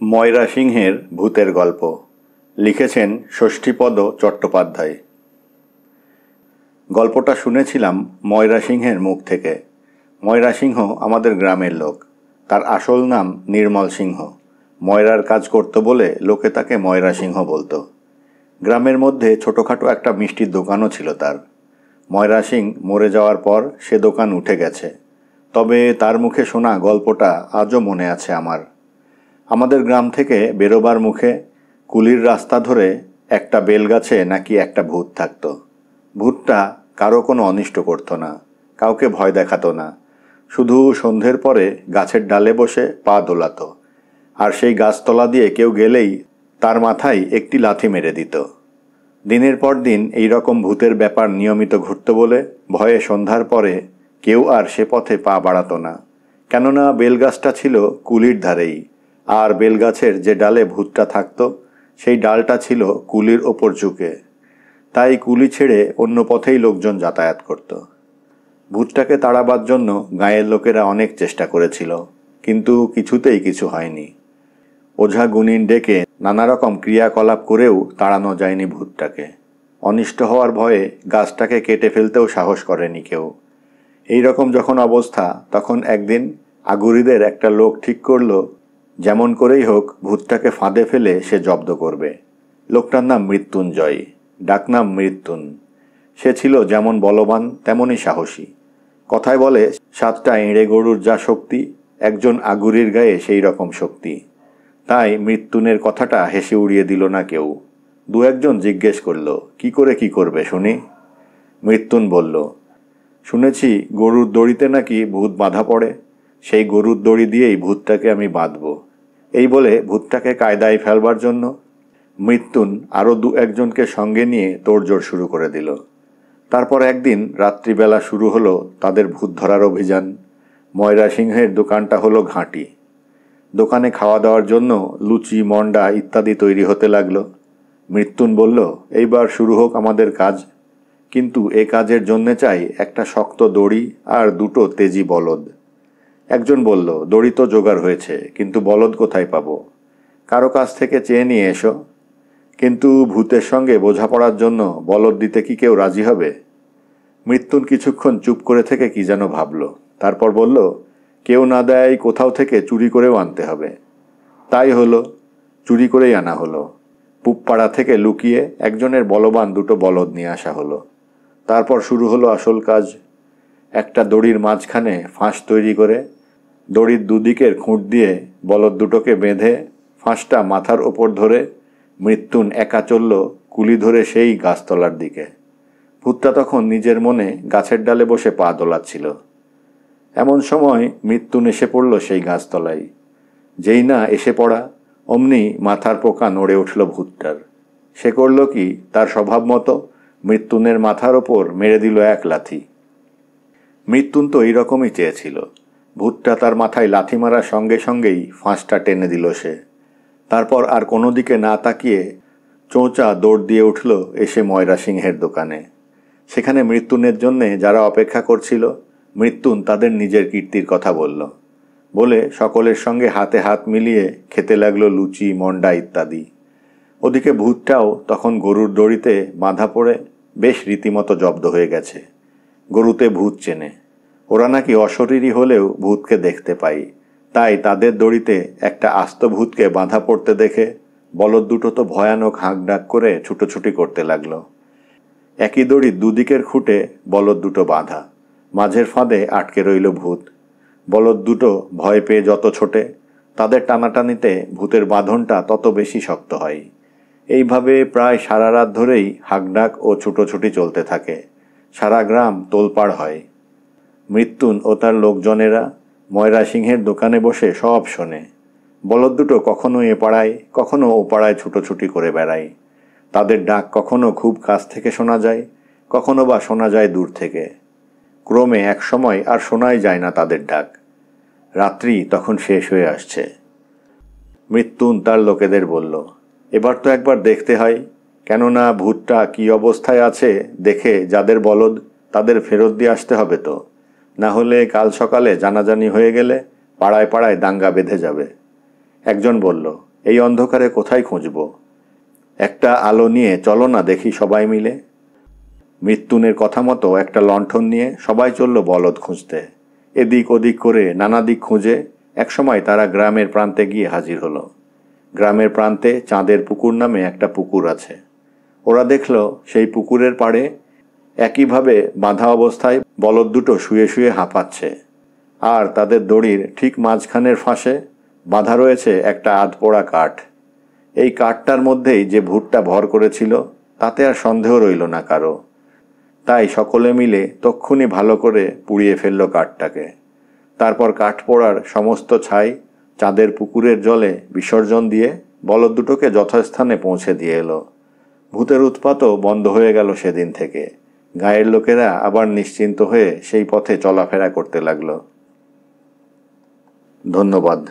ময়রা সিংহের ভূতের গল্প লিখেছেন ষষ্ঠীপদ চট্টোপাধ্যায়। গল্পটা শুনেছিলাম ময়রা সিংহের মুখ থেকে। ময়রা সিংহ আমাদের গ্রামের লোক। তার আসল নাম নির্মল সিংহ। ময়রার কাজ করত বলে লোকে তাকে ময়রা সিংহ বলতো। গ্রামের মধ্যে ছোটোখাটো একটা মিষ্টির দোকানও ছিল তার। ময়রা সিং মরে যাওয়ার পর সে দোকান উঠে গেছে, তবে তার মুখে শোনা গল্পটা আজও মনে আছে আমার। আমাদের গ্রাম থেকে বেরোবার মুখে কুলির রাস্তা ধরে একটা বেলগাছে নাকি একটা ভূত থাকত। ভূতটা কারো কোনো অনিষ্ট করতো না, কাউকে ভয় দেখাতো না, শুধু সন্ধ্যের পরে গাছের ডালে বসে পা দোলাতো, আর সেই গাছতলা দিয়ে কেউ গেলেই তার মাথায় একটি লাথি মেরে দিত। দিনের পর দিন এই রকম ভূতের ব্যাপার নিয়মিত ঘটত বলে ভয়ে সন্ধ্যার পরে কেউ আর সে পথে পা বাড়াতো না, কেননা বেলগাছটা ছিল কুলির ধারেই, আর বেলগাছের যে ডালে ভূতটা থাকতো সেই ডালটা ছিল কুলির ওপর ঝুঁকে। তাই কুলি ছেড়ে অন্য পথেই লোকজন যাতায়াত করত। ভূতটাকে তাড়াবার জন্য গাঁয়ের লোকেরা অনেক চেষ্টা করেছিল, কিন্তু কিছুতেই কিছু হয়নি। ওঝা গুনিন ডেকে নানা রকম ক্রিয়াকলাপ করেও তাড়ানো যায়নি ভূতটাকে। অনিষ্ট হওয়ার ভয়ে গাছটাকে কেটে ফেলতেও সাহস করেনি কেউ। এই রকম যখন অবস্থা, তখন একদিন আগুরিদের একটা লোক ঠিক করল যেমন করেই হোক ভূতটাকে ফাঁদে ফেলে সে জব্দ করবে। লোকটার নাম মৃত্যুঞ্জয়, ডাকনাম মৃত্যুন। সে ছিল যেমন বলবান তেমনই সাহসী। কথায় বলে, 7টা এঁড়ে গরুর যা শক্তি, একজন আগুরির গায়ে সেই রকম শক্তি। তাই মৃত্যুনের কথাটা হেসে উড়িয়ে দিল না কেউ। দু একজন জিজ্ঞেস করল, কি করবে শুনি? মৃত্যুন বলল, শুনেছি গরুর দড়িতে নাকি ভূত বাঁধা পড়ে, সেই গরুর দড়ি দিয়েই ভূতটাকে আমি বাঁধব। এই বলে ভূতটাকে কায়দায় ফেলবার জন্য মৃত্যুন আরও 2-1জনকে সঙ্গে নিয়ে তোড়জোড় শুরু করে দিল। তারপর একদিন রাত্রিবেলা শুরু হলো তাদের ভূত ধরার অভিযান। ময়রা সিংহের দোকানটা হলো ঘাঁটি। দোকানে খাওয়া দাওয়ার জন্য লুচি, মন্ডা ইত্যাদি তৈরি হতে লাগলো। মৃত্যুন বলল, এইবার শুরু হোক আমাদের কাজ, কিন্তু এ কাজের জন্যে চাই একটা শক্ত দড়ি আর 2টো তেজি বলদ। একজন বলল, দড়ি তো জোগাড় হয়েছে, কিন্তু বলদ কোথায় পাবো? কারো কাছ থেকে চেয়ে নিয়ে এসো। কিন্তু ভূতের সঙ্গে বোঝাপড়ার জন্য বলদ দিতে কি কেউ রাজি হবে? মৃত্যুন কিছুক্ষণ চুপ করে থেকে কি যেন ভাবল, তারপর বলল, কেউ না দেয় কোথাও থেকে চুরি করেও আনতে হবে। তাই হলো, চুরি করেই আনা হলো। পুবপাড়া থেকে লুকিয়ে একজনের বলবান 2টো বলদ নিয়ে আসা হলো। তারপর শুরু হলো আসল কাজ। একটা দড়ির মাঝখানে ফাঁস তৈরি করে দড়ির দুদিকের খুঁট দিয়ে বলদ 2টোকে বেঁধে ফাঁসটা মাথার ওপর ধরে মৃত্যুন একা চলল কুলি ধরে সেই গাছতলার দিকে। ভূতটা তখন নিজের মনে গাছের ডালে বসে পা দোলাচ্ছিল। এমন সময় মৃত্যুন এসে পড়ল সেই গাছতলায়। যেই না এসে পড়া, অমনি মাথার পোকা নড়ে উঠল ভূতটার। সে করল কি, তার স্বভাব মতো মৃত্যুনের মাথার ওপর মেরে দিল এক লাথি। মৃত্যুন তো এইরকমই চেয়েছিল। ভূতটা তার মাথায় লাথি মারার সঙ্গে সঙ্গেই ফাঁসটা টেনে দিল সে। তারপর আর কোনো দিকে না তাকিয়ে চোঁচা দৌড় দিয়ে উঠল এসে ময়রা সিংহের দোকানে। সেখানে মৃত্যুনের জন্যে যারা অপেক্ষা করছিল, মৃত্যুন তাদের নিজের কীর্তির কথা বলে সকলের সঙ্গে হাতে হাত মিলিয়ে খেতে লাগলো লুচি, মন্ডা ইত্যাদি। ওদিকে ভূতটাও তখন গরুর দড়িতে বাঁধা পড়ে বেশ রীতিমতো জব্দ হয়ে গেছে। গরুতে ভূত চেনে। ওরা নাকি অশরীরী হলেও ভূতকে দেখতে পায়, তাই তাদের দড়িতে একটা আস্ত ভূতকে বাঁধা পড়তে দেখে বলদ 2টো তো ভয়ানক হাঁকডাক করে ছুটোছুটি করতে লাগলো। একই দড়ির দুদিকের খুঁটে বলদ 2টো বাঁধা, মাঝের ফাঁদে আটকে রইল ভূত। বলদ 2টো ভয় পেয়ে যত ছোটে, তাদের টানাটানিতে ভূতের বাঁধনটা তত বেশি শক্ত হয়। এইভাবে প্রায় সারা রাত ধরেই হাঁকডাক ও ছুটোছুটি চলতে থাকে। সারা গ্রাম তোলপাড় হয়। মৃত্যুন ও তার লোকজনেরা ময়রা সিংহের দোকানে বসে সব শোনে। বলদ 2টো কখনো এ পাড়ায় কখনো ও পাড়ায় ছুটোছুটি করে বেড়ায়। তাদের ডাক কখনো খুব কাছ থেকে শোনা যায়, কখনো বা শোনা যায় দূর থেকে। ক্রমে এক সময় আর শোনাই যায় না তাদের ডাক। রাত্রি তখন শেষ হয়ে আসছে। মৃত্যুন তার লোকেদের বলল, এবার তো একবার দেখতে হয়, কেননা ভূতটা কি অবস্থায় আছে দেখে যাদের বলদ তাদের ফেরত দিয়ে আসতে হবে তো, না হলে কাল সকালে জানাজানি হয়ে গেলে পাড়ায় পাড়ায় দাঙ্গা বেঁধে যাবে। একজন বলল, এই অন্ধকারে কোথায় খুঁজব? একটা আলো নিয়ে চলো না দেখি সবাই মিলে। মৃত্যুনের কথা মতো একটা লণ্ঠন নিয়ে সবাই চলল বলদ খুঁজতে। এদিক ওদিক করে নানা দিক খুঁজে একসময় তারা গ্রামের প্রান্তে গিয়ে হাজির হলো। গ্রামের প্রান্তে চাঁদের পুকুর নামে একটা পুকুর আছে। ওরা দেখল সেই পুকুরের পাড়ে একইভাবে বাঁধা অবস্থায় বলদ দুটো শুয়ে শুয়ে হাঁপাচ্ছে, আর তাদের দড়ির ঠিক মাঝখানের ফাঁসে বাঁধা রয়েছে একটা আধপোড়া কাঠ। এই কাঠটার মধ্যেই যে ভূতটা ভর করেছিল তাতে আর সন্দেহ রইল না কারো। তাই সকলে মিলে তক্ষুনি ভালো করে পুড়িয়ে ফেলল কাঠটাকে। তারপর কাঠ পোড়ার সমস্ত ছাই চাঁদের পুকুরের জলে বিসর্জন দিয়ে বলদ দুটোকে যথাস্থানে পৌঁছে দিয়ে এলো। ভূতের উৎপাতও বন্ধ হয়ে গেল সেদিন থেকে। গায়ের লোকেরা আবার নিশ্চিন্ত হয়ে সেই পথে চলাফেরা করতে লাগলো। ধন্যবাদ।